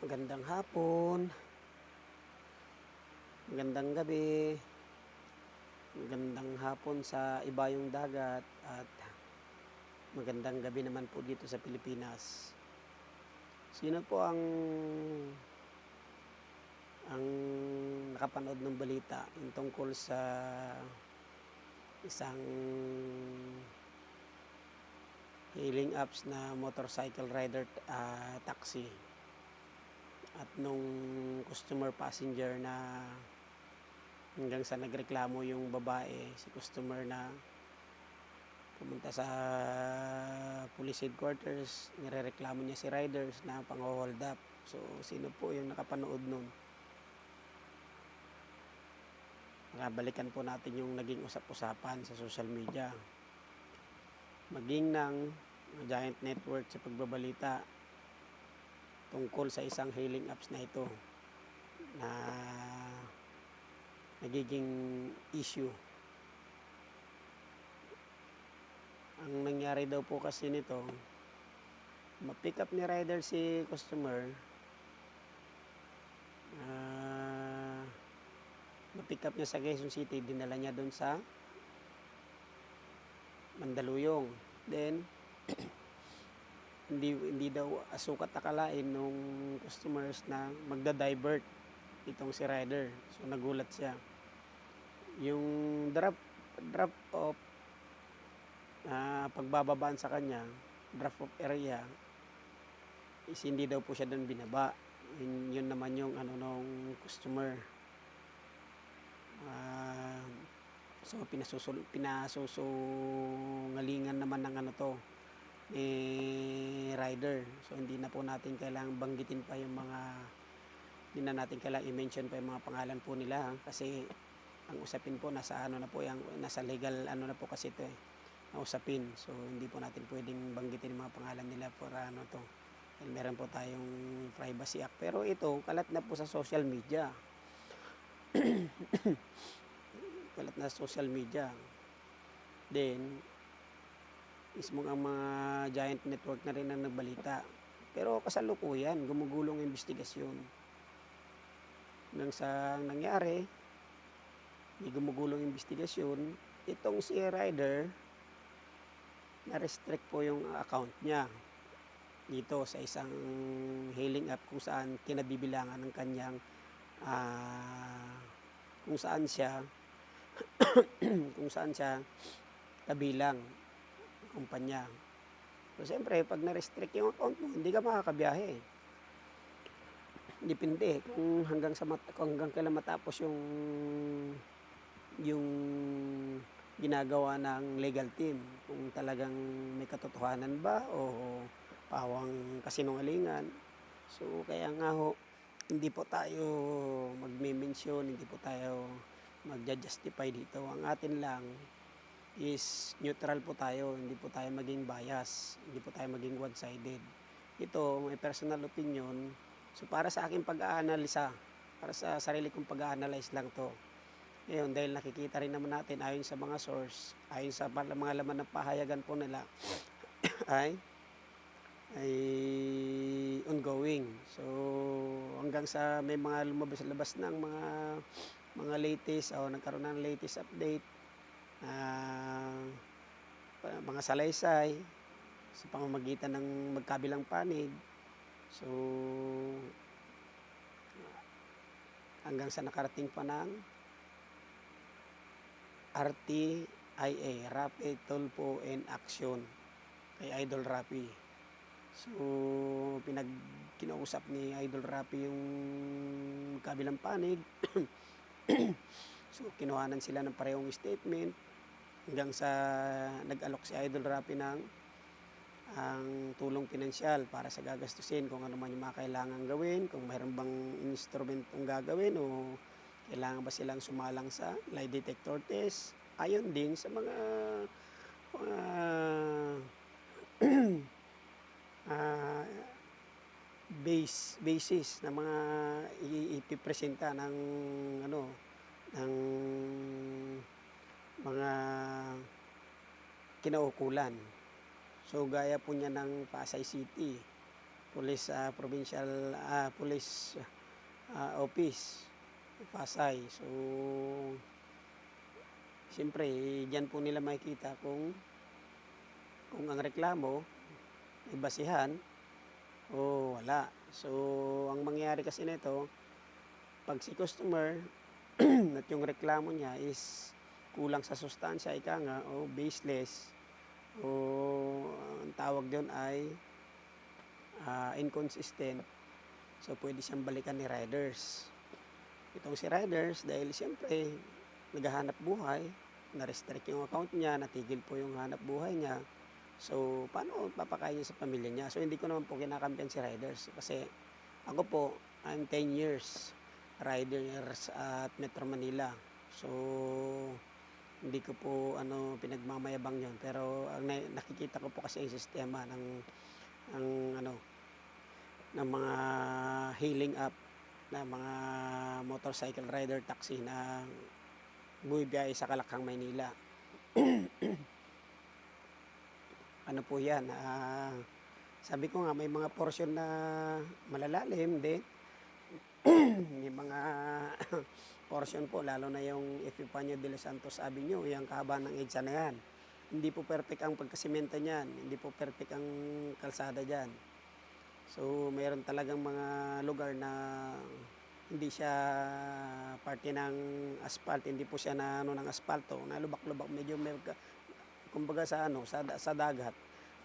Magandang hapon, magandang gabi, magandang hapon sa ibayong dagat at magandang gabi naman po dito sa Pilipinas. Sino po ang nakapanood ng balita yung tungkol sa isang hailing apps na motorcycle rider taxi at nung customer passenger na hanggang sa nagreklamo yung babae, si customer na pumunta sa police headquarters, nirereklamo niya si riders na pang-hold up. So, sino po yung nakapanood nun? Balikan po natin yung naging usap-usapan sa social media. Maging ng giant network sa pagbabalita tungkol sa isang hailing apps na ito na nagiging issue. Ang nangyari daw po kasi nito, ma-pick up ni rider si customer, ma-pick up niya sa Quezon City, dinala niya doon sa Mandaluyong. Then, hindi daw sukat akalain nung customers na magda-divert itong si rider. So, nagulat siya. Yung drop off, pagbababaan sa kanya, drop off area, is hindi daw po siya doon binaba. Yun naman yung nung customer. So pinasusungalingan naman ng rider. So hindi na po natin kailangang banggitin pa yung mga, hindi na natin kailangang i-mention pa yung mga pangalan po nila, kasi ang usapin po nasa nasa legal na po kasi ito na usapin. So hindi po natin pwedeng banggitin yung mga pangalan nila para dahil meron po tayong Privacy Act. Pero ito kalat na po sa social media. Kalat na social media. Then, mismo ang mga giant network na rin ang nagbalita. Pero kasalukuyan, gumugulong investigasyon. Hanggang sa nangyari, may gumugulong investigasyon, itong si rider, na-restrict po yung account niya dito sa isang hailing app kung saan kinabibilangan ng kanyang kung saan siya kabilang kumpanya. So, siyempre, pag na-restrict yung account mo, hindi ka makakabiyahe. Depende kung hanggang kailan matapos yung ginagawa ng legal team. Kung talagang may katotohanan ba o pawang kasinungalingan. So, kaya nga hindi po tayo magme-mention, hindi po tayo magja-justify dito. Ang atin lang is neutral po tayo, hindi po tayo maging bias, hindi po tayo maging one-sided. Ito, may personal opinion. So, para sa aking pag-aanalisa, para sa sarili kong pag-aanalyze lang to. Ngayon, dahil nakikita rin naman natin, ayon sa mga source, ayon sa mga laman ng pahayagan po nila, ay ongoing. So, hanggang sa may mga lumabas-labas ng mga latest o nagkaroon ng latest update, mga salaysay sa pamamagitan ng magkabilang panig. So, hanggang sa nakarating pa ng RTIA, Rapid Tulfo and Action, kay Idol Rapi. So, kinausap ni Idol Rapi yung kabilang panig. So, kinuhanan sila ng parehong statement hanggang sa nag-alok si Idol Rapi ng ang tulong pinansyal para sa gagastusin, kung ano man yung mga kailangan gawin, kung mayroon bang instrumentong gagawin o kailangan ba silang sumalang sa lie detector test. Ayon din sa mga basis na mga ipipresenta ng ng mga kinaukulan. So, gaya po niya ng Pasay City, Police, Provincial Police Office, Pasay. So, siyempre, diyan po nila makikita kung ang reklamo ay basihan o wala. So, ang mangyayari kasi nito, pag si customer at yung reklamo niya is kulang sa sustansya, ika nga, o baseless, o ang tawag doon ay inconsistent, so pwede siyang balikan ni riders. Itong si riders, dahil siyempre naghahanap buhay, na-restrict yung account niya, natigil po yung hanap buhay niya, so paano papakain niya sa pamilya niya? So hindi ko naman po kinakampihan si riders, kasi ako po, I'm 10 years riders at Metro Manila. So hindi ko po pinagmamayabang yon, pero ang nakikita ko po kasi ang sistema ng ng mga hailing app na mga motorcycle rider taxi na bumibiyahe sa Kalakhang, Maynila. Ano po yan, sabi ko nga may mga portion na malalalim din. May mga portion po, lalo na yung Epifanio de los Santos Avenue, yung kahabaan ng EDSA na yan. Hindi po perfect ang pagkasimento niyan, hindi po perfect ang kalsada dyan. So, mayroon talagang mga lugar na hindi siya parte ng asphalt, hindi po siya na ng asfalto, na lubak-lubak, medyo kumbaga sa dagat,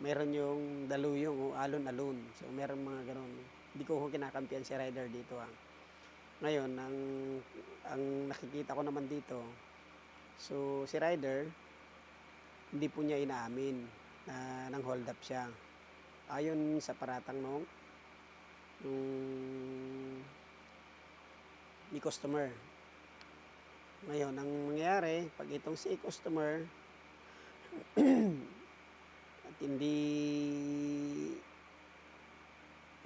mayroon yung daluyong o alon-alon. So, mayroon mga ganun. Hindi ko kinakampihan si rider dito. Ngayon, ang nakikita ko naman dito, so si rider, hindi po niya inaamin na nang hold up siya. Ayon sa paratang ni customer. Ngayon, ang mangyayari, pag itong si customer at hindi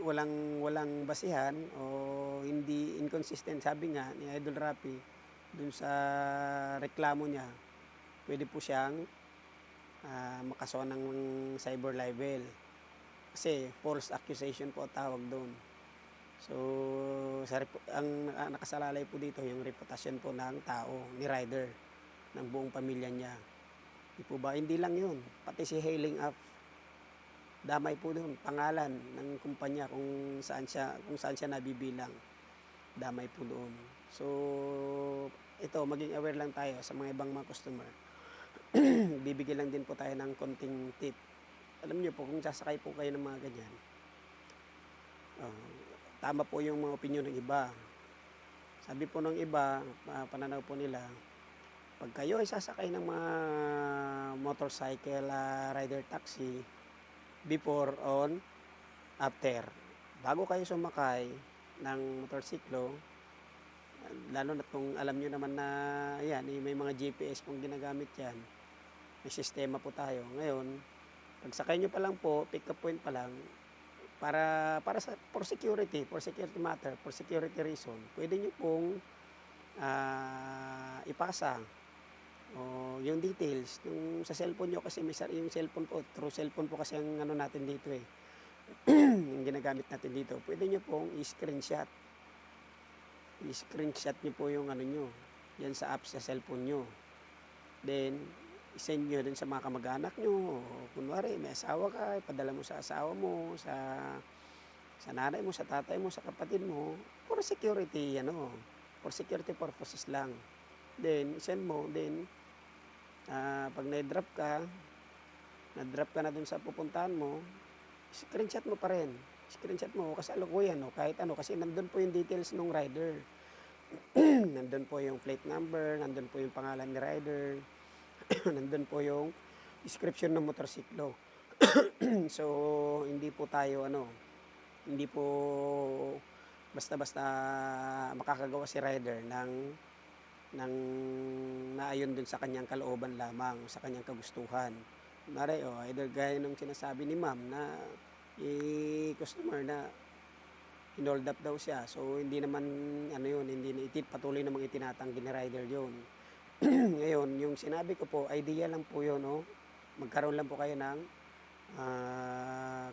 walang basihan o hindi inconsistent, sabi nga ni Idol Rapi dun sa reklamo niya, pwede po siyang makasuhan ng cyber libel, kasi false accusation po tawag doon. So ang nakasalalay po dito yung reputasyon po ng tao, ni rider, ng buong pamilya niya. Hindi lang yun, pati si hailing app, damay po doon, pangalan ng kumpanya kung saan siya nabibilang, damay po doon. So ito, maging aware lang tayo sa mga ibang mga customer. Bibigyan lang din po tayo ng konting tip. Alam niyo po, kung sasakay po kayo ng mga ganyan, tama po yung mga opinion ng iba. Sabi po ng iba, pananaw po nila, pag kayo ay sasakay ng mga motorcycle rider taxi, before, on, after, bago kayo sumakay ng motorsiklo, lalo na kung alam nyo naman na yan, may mga GPS pong ginagamit yan, may sistema po tayo. Ngayon, pagsakay nyo pa lang po, pick up point pa lang, for security matter, for security reason, pwede nyo pong ipasa o yung details yung sa cellphone nyo, kasi yung cellphone po, through cellphone po kasi ang natin dito yung ginagamit natin dito. Pwede nyo pong i-screenshot nyo po yung nyo yan sa app sa cellphone nyo, then i-send nyo din sa mga kamag-anak nyo. Kunwari may asawa ka, ipadala mo sa asawa mo, sa nanay mo, sa tatay mo, sa kapatid mo, for security purposes lang. Then send mo, then pag na-drop ka na dun sa pupuntahan mo, screenshot mo pa rin. Screenshot mo, kasi alukuyan, kahit kasi nandun po yung details ng rider. Nandun po yung plate number, nandun po yung pangalan ni rider, nandun po yung description ng motorsiklo. So, hindi po basta-basta makakagawa si rider ng naayon dun sa kanyang kalooban lamang, sa kanyang kagustuhan. Either gaya ng sinasabi ni ma'am na customer na hinold up daw siya. So hindi naman patuloy namang itinatanggi ni rider yun. Ngayon, yung sinabi ko po, idea lang po yun, magkaroon lang po kayo ng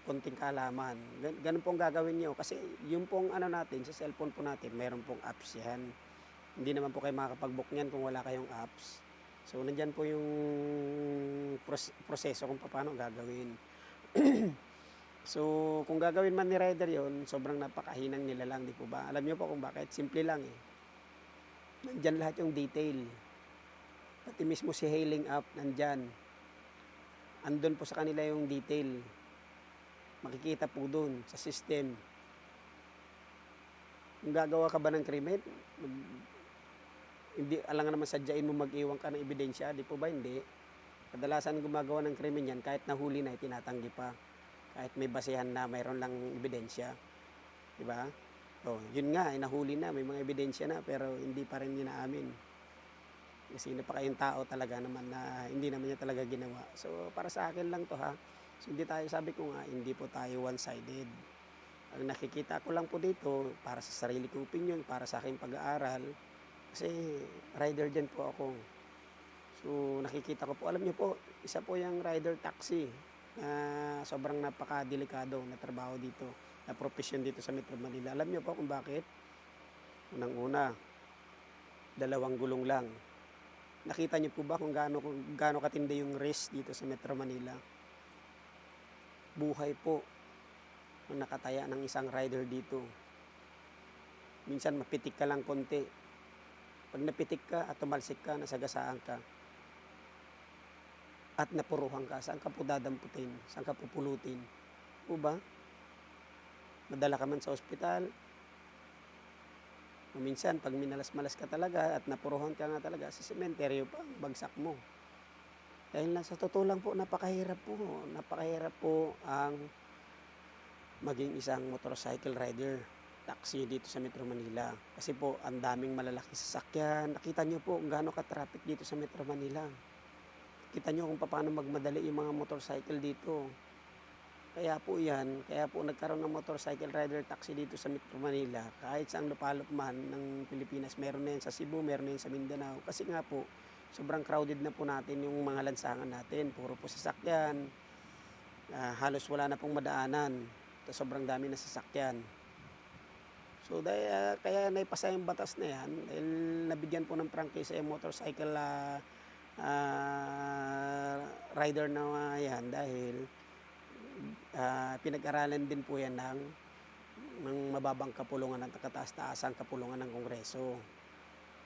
konting kaalaman. Ganun pong gagawin niyo kasi yung pong ano natin sa cellphone po natin meron pong apps 'yan. Hindi naman po kayo makakapag-book niyan kung wala kayong apps. So nandiyan po yung proseso kung paano gagawin. So kung gagawin man ni rider 'yon, sobrang napakahinang nila lang, 'di po ba? Alam niyo po kung bakit? Simple lang, eh. Nandiyan lahat yung detail. Pati mismo si hailing app nandiyan. Andun po sa kanila yung detail. Makikita po dun sa system. Kung gagawa ka ba ng krimen, hindi alangan naman sadyain mo mag-iwan ka ng ebidensya, di po ba? Hindi. Kadalasan gumagawa ng krimen yan, kahit nahuli na, tinatanggi pa. Kahit may basehan na mayroon lang ebidensya. Di ba? Oh, yun nga, nahuli na, may mga ebidensya na, pero hindi pa rin inaamin. Sino pa kayong tao talaga naman na hindi naman niya talaga ginawa. So, para sa akin lang to ha. So, hindi tayo, sabi ko nga, hindi po tayo one-sided. Ang nakikita ko lang po dito, para sa sarili kong opinion, para sa aking pag-aaral, kasi rider din po ako. So, nakikita ko po, alam niyo po, isa po yung rider taxi na sobrang napakadelikado na trabaho dito, na profesyon dito sa Metro Manila. Alam niyo po kung bakit? Unang-una, 2 gulong lang. Nakita niyo po ba kung gaano katindi yung risk dito sa Metro Manila? Buhay po ang nakataya ng isang rider dito. Minsan mapitik ka lang konti. Pag napitik ka at tumalsik ka, nasagasaan ka. At napuruhan ka, saan ka po dadamputin? Saan ka pupulutin? Po ba? Madala ka man sa ospital. Minsan, pag minalas-malas ka talaga at napuruhan ka nga talaga, sa sementeryo pa, bagsak mo. Dahil sa totoo lang po, napakahirap po. Napakahirap po ang maging isang motorcycle rider, taxi dito sa Metro Manila. Kasi po, ang daming malalaking sasakyan. Nakita nyo po kung gaano ka-traffic dito sa Metro Manila. Kita nyo kung paano magmadali yung mga motorcycle dito. Kaya po nagkaroon ng motorcycle rider taxi dito sa Metro Manila. Kahit saang lupalop man ng Pilipinas, meron na yan sa Cebu, meron na yan sa Mindanao. Kasi nga po, sobrang crowded na po natin yung mga lansangan natin. Puro po sasakyan. Halos wala na pong madaanan. Sobrang dami na sasakyan. So kaya naipasa yung batas na yan dahil nabigyan po ng prangkisa yung motorcycle rider na yan dahil pinag-aralan din po yan ng mababang kapulungan at kataas-taasang kapulungan ng Kongreso.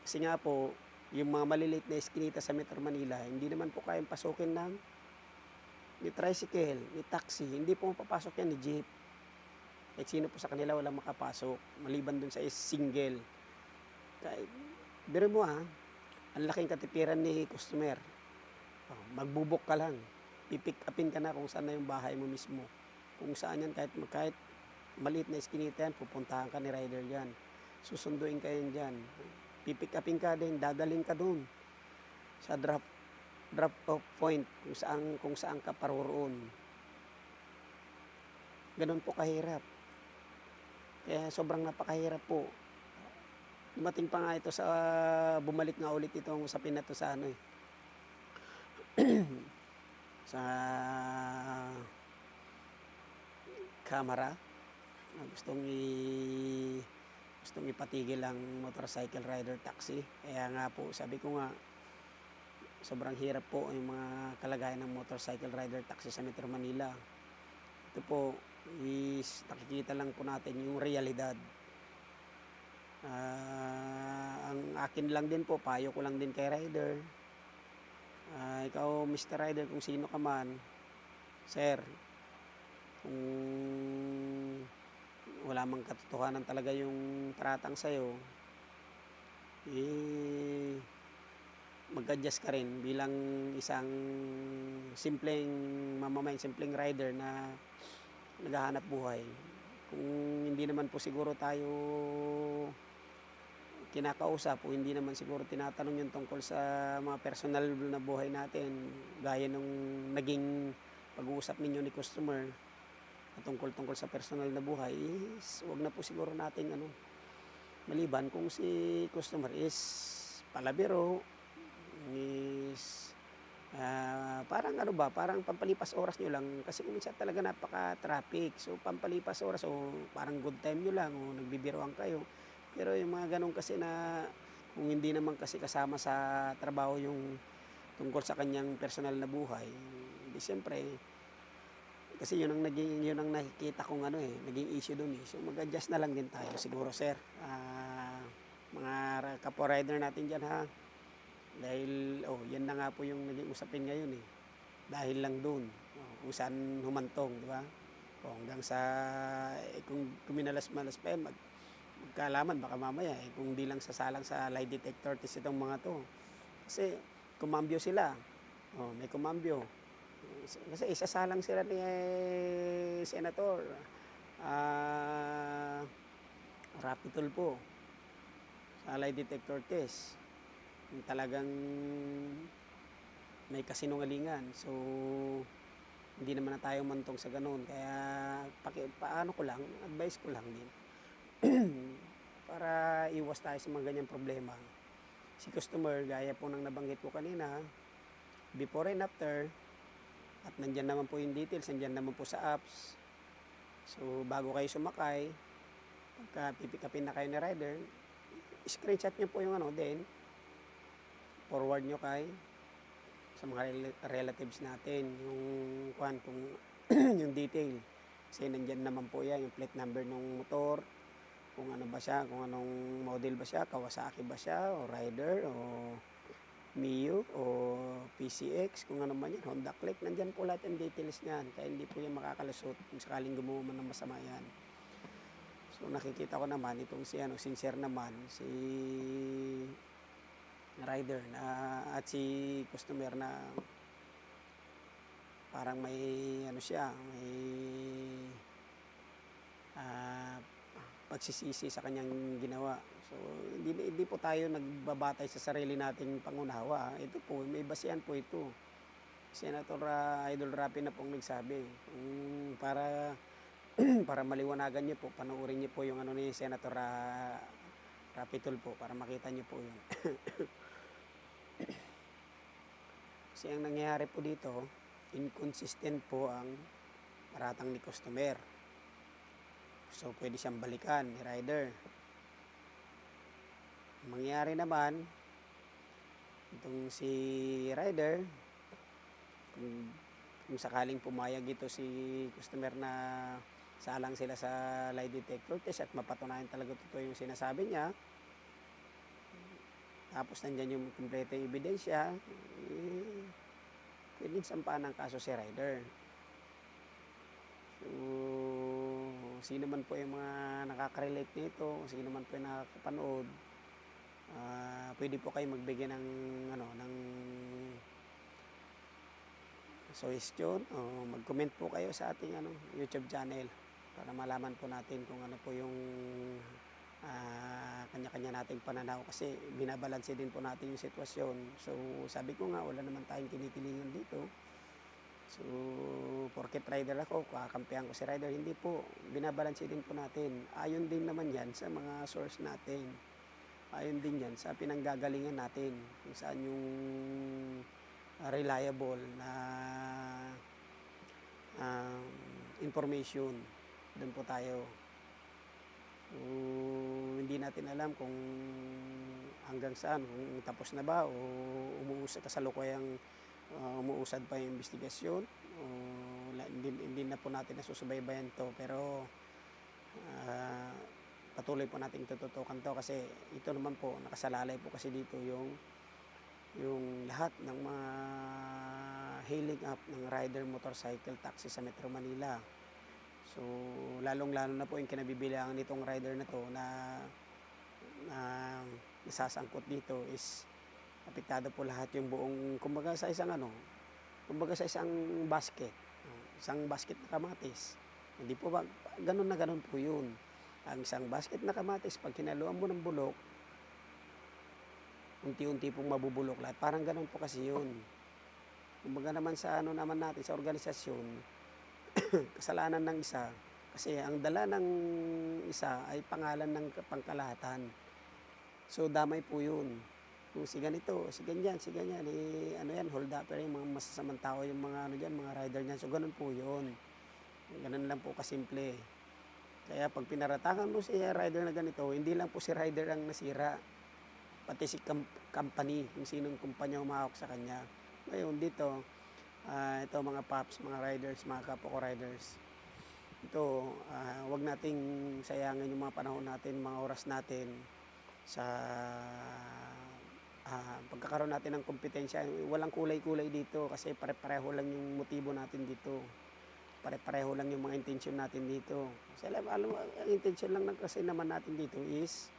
Kasi nga po, yung mga maliliit na eskinita sa Metro Manila, hindi naman po kayang pasukin ni tricycle, ni taxi. Hindi po mapapasok yan ni jeep. Kahit sino po sa kanila walang makapasok. Maliban dun sa single. Biro mo ang laking katipiran ni customer. Magbubok ka lang. Pipick upin ka na kung saan na yung bahay mo mismo. Kung saan yan, kahit maliit na eskinita yan, pupuntahan ka ni rider yan. Susunduin ka yan dyan. Pipick upin ka din, dadaling ka dun. Sa drop off point, kung saan ka paroroon. Ganun po kahirap. Kaya sobrang napakahirap po. Dumating pa nga ito sa bumalik nga ulit itong usapin na to sa sa kamera. Gustong ipatigil ang motorcycle rider taxi. Kaya nga po, sabi ko nga, sobrang hirap po yung mga kalagayan ng motorcycle rider taxi sa Metro Manila. Ito po is nakikita lang po natin yung realidad. Ang akin lang din po, payo ko lang din kay rider. Ikaw Mr. Rider, kung sino ka man, sir, kung wala mang katotohanan talaga yung paratang sa'yo, mag-adjust ka rin bilang isang simpleng mamamayan, simpleng rider na naghahanap buhay. Kung hindi naman po siguro tayo kinakausap o hindi naman siguro tinatanong yung tungkol sa mga personal na buhay natin, gaya nung naging pag-uusap ninyo ni customer na tungkol sa personal na buhay, is wag na po siguro nating maliban kung si customer is palabiro, is Parang ano ba, parang pampalipas oras niyo lang kasi minsan talaga napaka-traffic. So, pampalipas oras o parang good time niyo lang o nagbibiruan kayo. Pero yung mga gano'n kasi na kung hindi naman kasi kasama sa trabaho yung tungkol sa kanyang personal na buhay, di siyempre kasi yun ang nakikita kong ano, eh, naging issue dun, eh. So, mag-adjust na lang din tayo siguro sir. Mga kapwa rider natin diyan ha, dahil yan na nga po yung naging usapin ngayon, eh. Dahil lang dun, kung saan humantong, di ba? Hanggang sa kung minalas-malas pa yan magkaalaman baka mamaya, eh, kung di lang sasalang sa lie detector test itong mga 'to. Kasi kumambyo sila, may kumambyo. Kasi isasalang sila ni Senator, ah, Rapi Tulfo sa lie detector test. Kung talagang may kasinungalingan. So, hindi naman na tayo mantong sa gano'n. Kaya paano ko lang, advice ko lang din para iwas tayo sa mga ganyang problema. Si customer, gaya po ng nabanggit ko kanina, before and after, at nandyan naman po yung details, nandyan naman po sa apps. So, bago kayo sumakay, pagka pipikapin na kayo ni rider, screenshot nyo po yung then forward nyo sa mga relatives natin, yung kung yung detail. Kasi nandyan naman po yan, yung plate number ng motor, kung ano ba siya, kung anong model ba siya, Kawasaki ba siya, o Rider, o Mio, o PCX, kung ano man yan, Honda Click, nandyan po lahat yung details niyan. Kaya hindi po yan makakalusot kung sakaling gumawa man ng masama yan. So nakikita ko naman, itong sincere naman, si rider at si customer na parang may siya, may pagsisisi sa kanyang ginawa. So, hindi po tayo nagbabatay sa sarili nating pangunawa. Ito po, may basehan po ito. Senator Idol Rapi na pong nagsabi. Para para maliwanagan niyo po, panoorin niyo po yung ni Senator Rapi Tulfo para makita niyo po yun. Kasi ang nangyayari po dito, inconsistent po ang paratang ni customer. So, pwede siyang balikan ni rider. Mangyayari naman, itong si rider, kung sakaling pumayag ito si customer na salang sila sa lie detector test at mapatunayan talaga totoo yung sinasabi niya, tapos nandyan yung kumpletong ebidensya, pwedeng sampahan ng kaso si rider. So, sino man po yung mga nakaka-relate nito, sino man po yung nakakapanood, pwede po kayo magbigay ng suggestion o mag-comment po kayo sa ating YouTube channel para malaman po natin kung ano po yung kanya-kanya nating pananaw kasi binabalanse din po natin yung sitwasyon. So, sabi ko nga, wala naman tayong kinikilingan dito. So, porket rider ako, kakampihan ko si rider, hindi po. Binabalanse din po natin. Ayon din naman yan sa mga source natin. Ayon din yan sa pinanggagalingan natin. Kung saan yung reliable na information. Doon po tayo. So, hindi natin alam kung hanggang saan, kung tapos na ba o kasalukuyang umuusad pa yung investigasyon o hindi na po natin nasusubaybayan to, pero patuloy po natin tututukan to kasi ito naman po nakasalalay po kasi dito yung lahat ng mga hailing app ng rider motorcycle taxi sa Metro Manila. So, lalong-lalo na po yung kinabibilangan nitong rider na to na nasasangkot dito is apektado po lahat yung buong, kumbaga sa isang basket. Isang basket na kamatis. Hindi po ba, ganun na ganun po yun. Ang isang basket na kamatis, pag kinaluan mo ng bulok, unti-unti pong mabubulok lahat. Parang ganun po kasi yun. Kumbaga naman sa naman natin, sa organisasyon, kasalanan ng isa, kasi ang dala ng isa ay pangalan ng pangkalahatan. So, damay po yun. kung si ganito, si ganyan, si ganyan, eh, ano yan, hold upper, yung mga masasamang tao, yung mga ano dyan, mga rider niyan. So, ganun po yun. Ganun lang po kasimple. Kaya pag pinaratakan mo si rider na ganito, hindi lang po si rider ang nasira, pati si company, kung sinong kumpanya humahawak sa kanya. Ngayon dito, ito mga paps, mga riders, mga kapwa ko riders, ito, wag nating sayangin yung mga panahon natin, mga oras natin sa pagkakaroon natin ng kompetensya. Walang kulay-kulay dito kasi pare-pareho lang yung motibo natin dito. Pare-pareho lang yung mga intensyon natin dito. Kasi alam mo, ang intensyon lang kasi naman natin dito is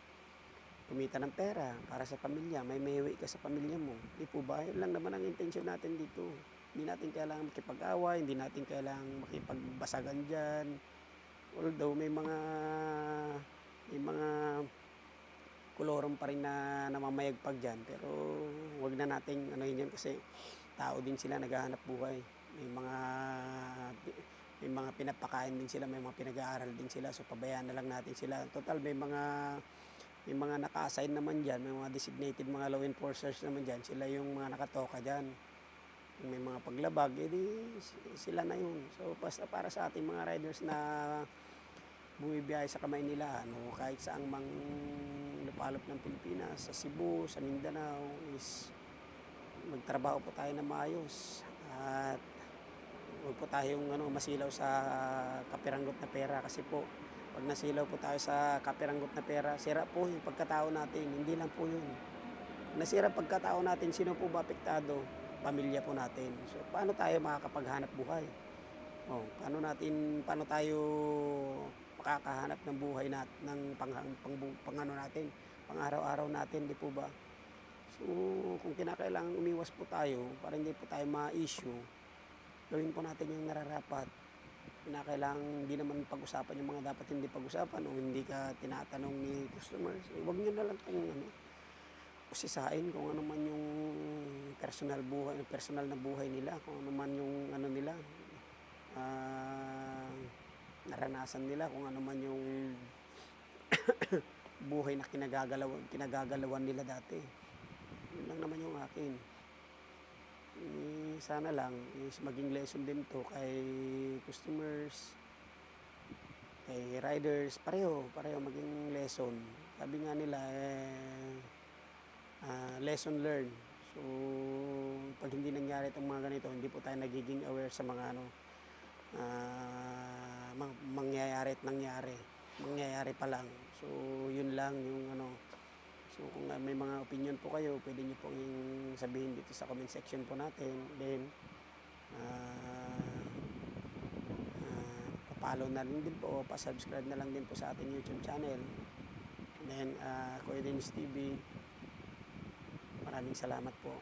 kumita ng pera para sa pamilya. May mahiwi ka sa pamilya mo. Di po ba? Yun lang naman ang intensyon natin dito. Hindi natin kailangan makipag-away, hindi natin kailangan makipagbasagan dyan. Although may mga kolorum pa rin na namamayagpag dyan, pero wag na nating ano yun kasi tao din sila, naghahanap buhay. May mga pinapakain din sila, may mga pinag-aaral din sila, so pabayaan na lang natin sila. Total may mga naka-assign naman dyan, may mga designated mga law enforcers naman dyan, sila yung mga nakatoka dyan. May mga paglabag, edi sila na yun. So basta para sa ating mga riders na bumibiyahe sa kamay nila, kahit saang mang lupalop ng Pilipinas, sa Cebu, sa Mindanao, is magtrabaho po tayo na maayos at huwag po tayong masilaw sa kapiranggot na pera, kasi po pag nasilaw po tayo sa kapiranggot na pera, sira po yung pagkatao natin. Hindi lang po yun nasira pagkatao natin. Sino po ba apektado? Pamilya po natin. So paano tayo makakapaghanap buhay? Paano tayo makakahanap ng buhay ng natin, pang-araw-araw natin, di po ba? So kung kinakailangan umiwas po tayo para hindi po tayo ma-issue, gawin po natin yung nararapat. Kinakailangan hindi naman pag-usapan yung mga dapat hindi pag-usapan, o hindi ka tinatanong ni customers. Huwag nyo na lang kung usisain kung ano man yung personal na buhay nila, kung ano man yung nila, naranasan nila, kung ano man yung buhay na kinagagalawan nila dati. Yun lang naman yung akin. Sana lang is maging lesson din to kay customers, kay riders, pareho maging lesson. Sabi nga nila, lesson learned. So pag hindi nangyari itong mga ganito, hindi po tayo nagiging aware sa mga mangyayari pa lang. So yun lang yung so kung may mga opinion po kayo, pwede nyo pong sabihin dito sa comment section po natin. Then pa-follow na lang din po, pa-subscribe na lang din po sa ating YouTube channel. Then Kuya Dennis TV, maraming salamat po.